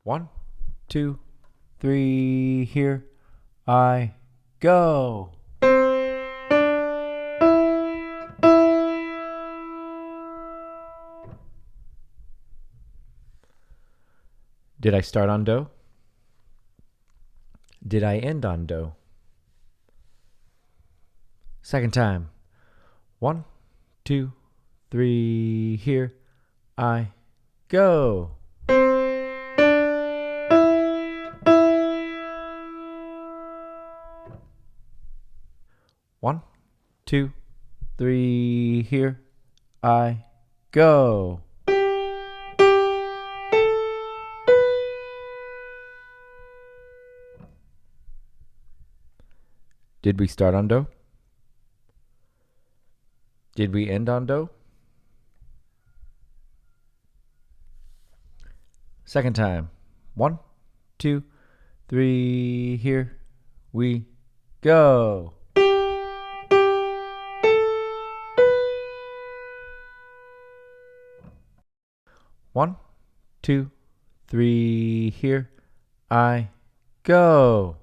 1, 2, 3, here I go. Did I start on do? Did I end on do? Second time. 1, 2, 3, here I go. One, two, three, here I go. Did we start on do? Did we end on do? Second time. 1, 2, 3, here we go. One, two, three, here I go.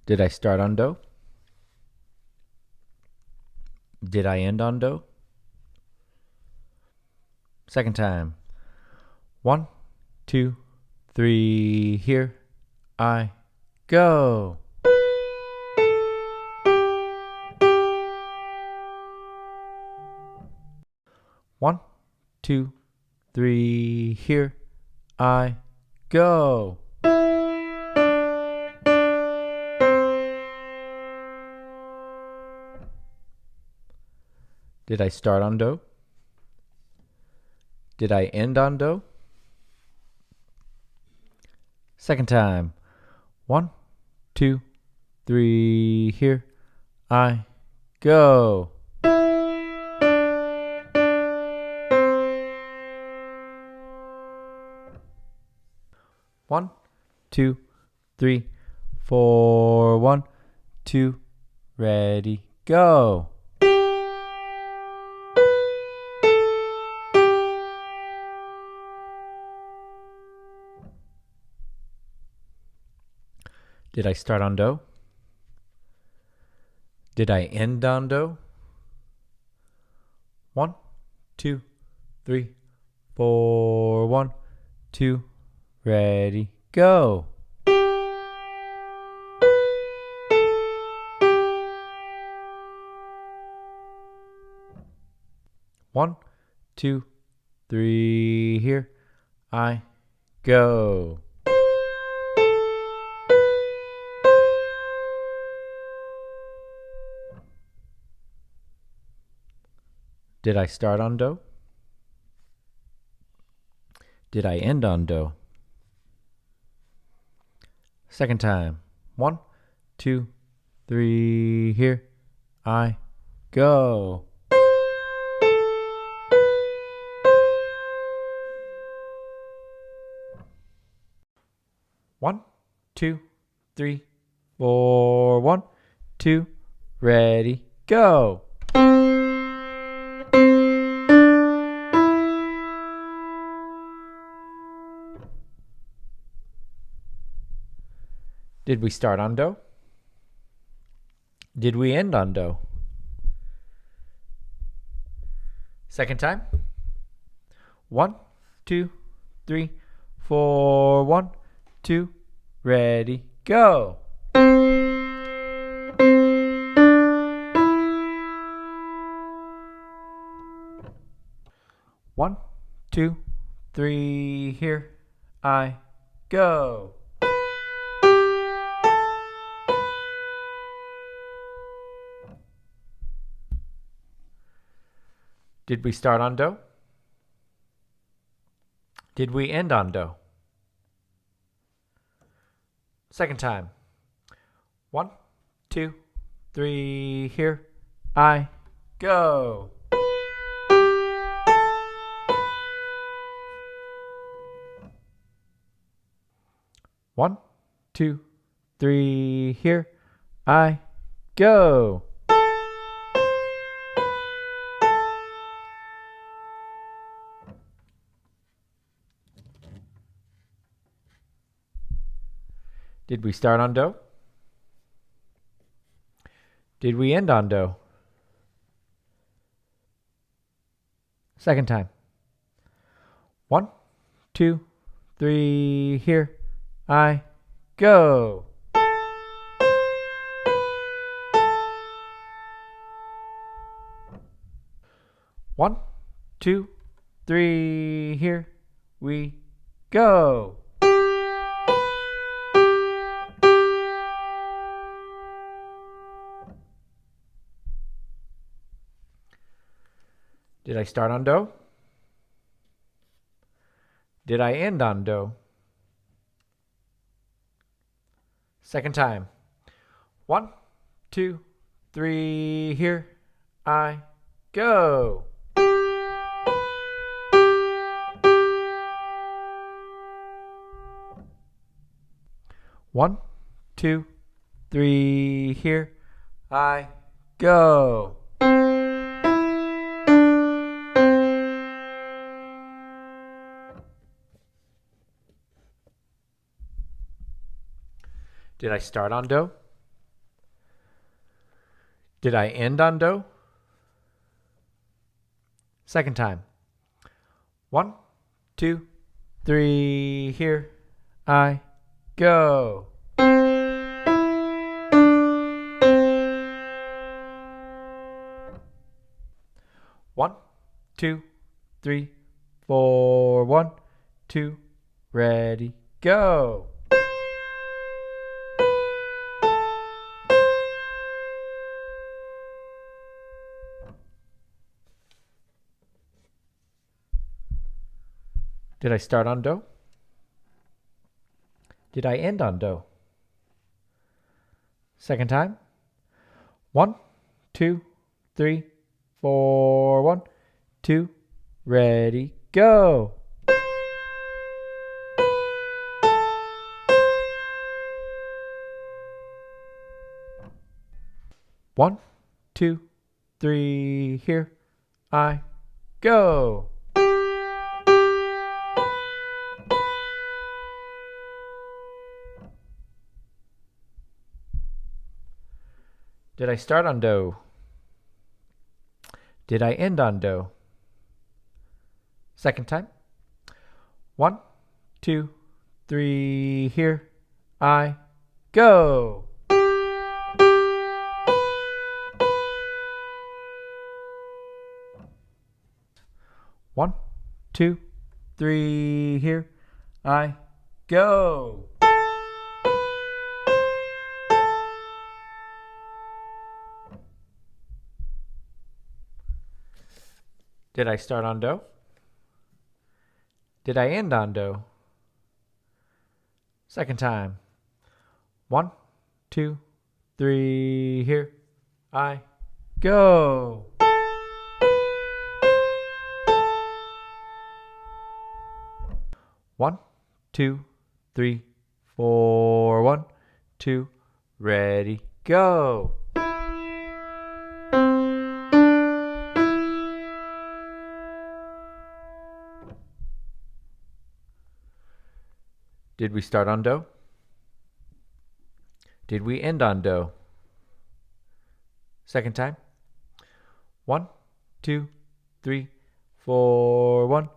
Did I start on do? Did I end on do? Second time. 1, 2, 3, here I go. One, two, three, here I go. Did I start on do? Did I end on do? Second time. 1, 2, 3, here I go. One, two, three, 4, 1, 2, ready, go. Did I start on do? Did I end on do? 1, 2, 3, 4, 1, 2, ready, go. One, two, three, here I go. Did I start on do? Did I end on do? Second time. 1, 2, 3, here I go. One, two, three, 4, 1, 2, ready, go. Did we start on do? Did we end on do? Second time. 1, 2, 3, 4, 1, 2, ready, go. One, two, three, here I go. Did we start on do? Did we end on do? Second time. 1, 2, 3, here I go. One, two, three, here I go. Did we start on do? Did we end on do? Second time. 1, 2, 3, here I go. One, two, three, here we go. Did I start on do? Did I end on do? Second time. 1, 2, 3, here I go. One, two, three, here I go. Did I start on do? Did I end on do? Second time. 1, 2, 3, here I go. One, two, three, 4, 1, 2, ready, go. Did I start on do? Did I end on do? Second time. 1, 2, 3, 4, 1, 2, ready, go. One, two, three, here I go. Did I start on do? Did I end on do? Second time. 1, 2, 3, here I go. One, two, three, here I go. Did I start on do? Did I end on do? Second time. 1, 2, 3, here I go. One, two, three, 4, 1, 2, ready, go. Did we start on do? Did we end on do? Second time. 1, 2, 3, 4, 1,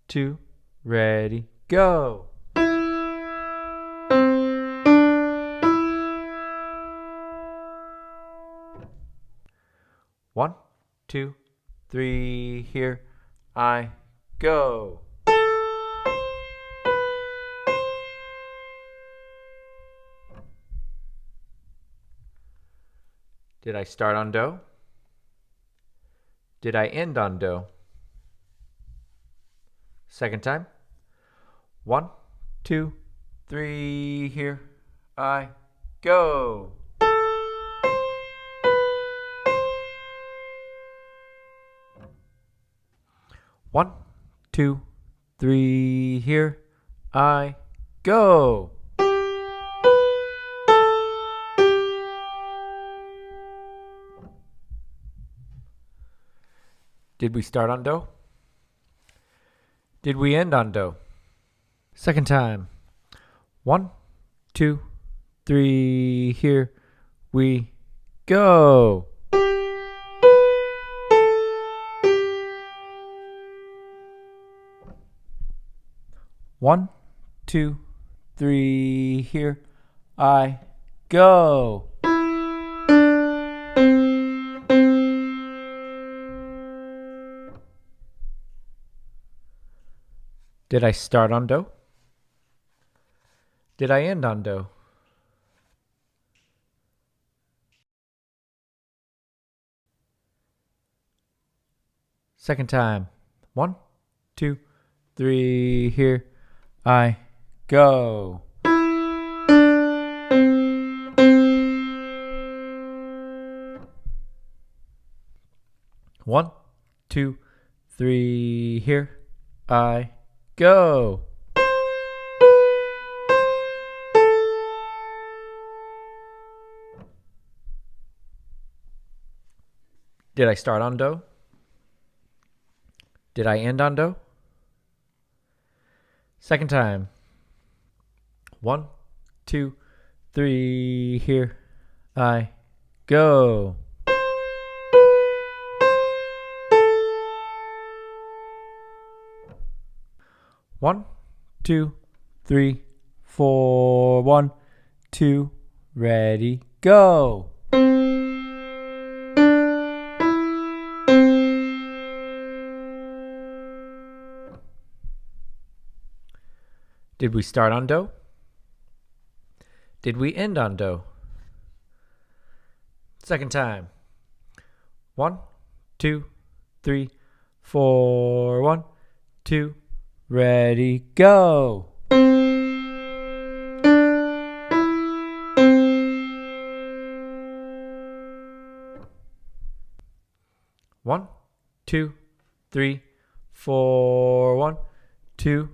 2, ready, go. One, two, three, here I go. Did I start on do? Did I end on do? Second time. 1, 2, 3, here I go. One, two, three, here I go. Did we start on do? Did we end on do? Second time. 1, 2, three, here we go. One, two, three, here I go. Did I start on do? Did I end on do? Second time. One, two, three, here I go. One, two, three, here I go. Did I start on do? Did I end on do? Second time. One, two, three, here I go. One, two, three, four, one, two, ready, go. Did we start on do? Did we end on do? Second time. One, two, three, four, one, two, ready, go. One, two, three, four, one, two,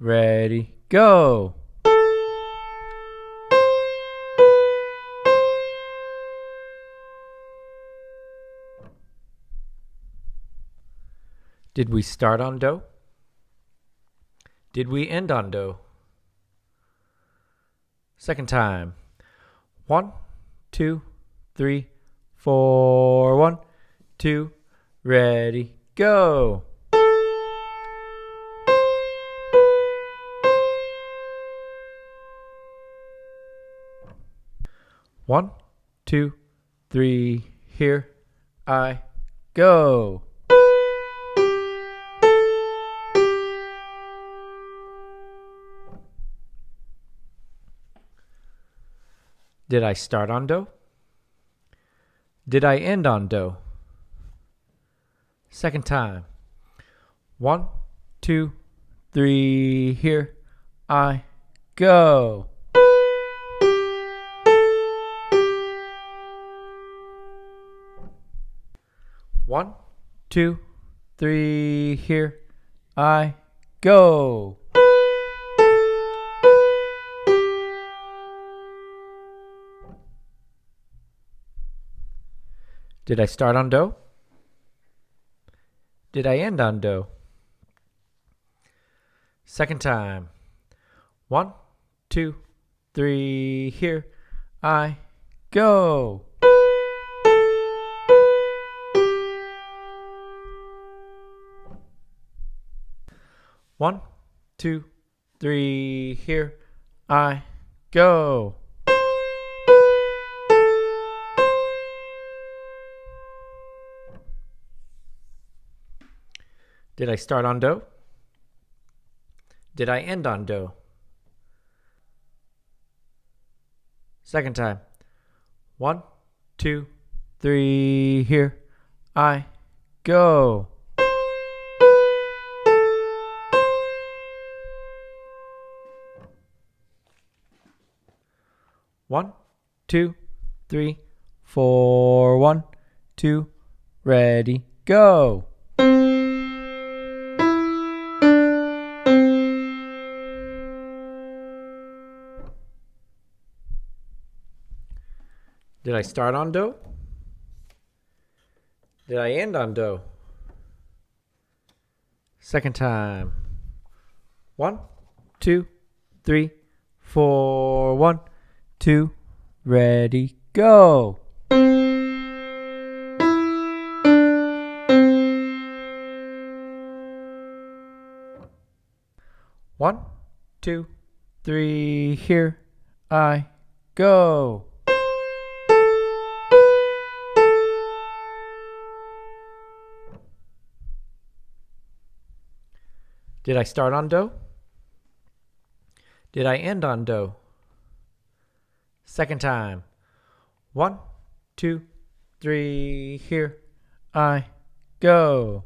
ready, go. Did we start on do? Did we end on do? Second time. One, two, three, four, one, two, ready, go. One, two, three, here I go. Did I start on do? Did I end on do? Second time. One, two, three, here I go. One, two, three, here I go. Did I start on do? Did I end on do? Second time. One, two, three, here I go. One, two, three, here I go. Did I start on do? Did I end on do? Second time. One, two, three, here I go. One, two, three, four, one, two, ready, go. Did I start on do? Did I end on do? Second time. One, two, three, four, one, two, ready, go. One, two, three, here I go. Did I start on do? Did I end on do? Second time. One, two, three, here I go.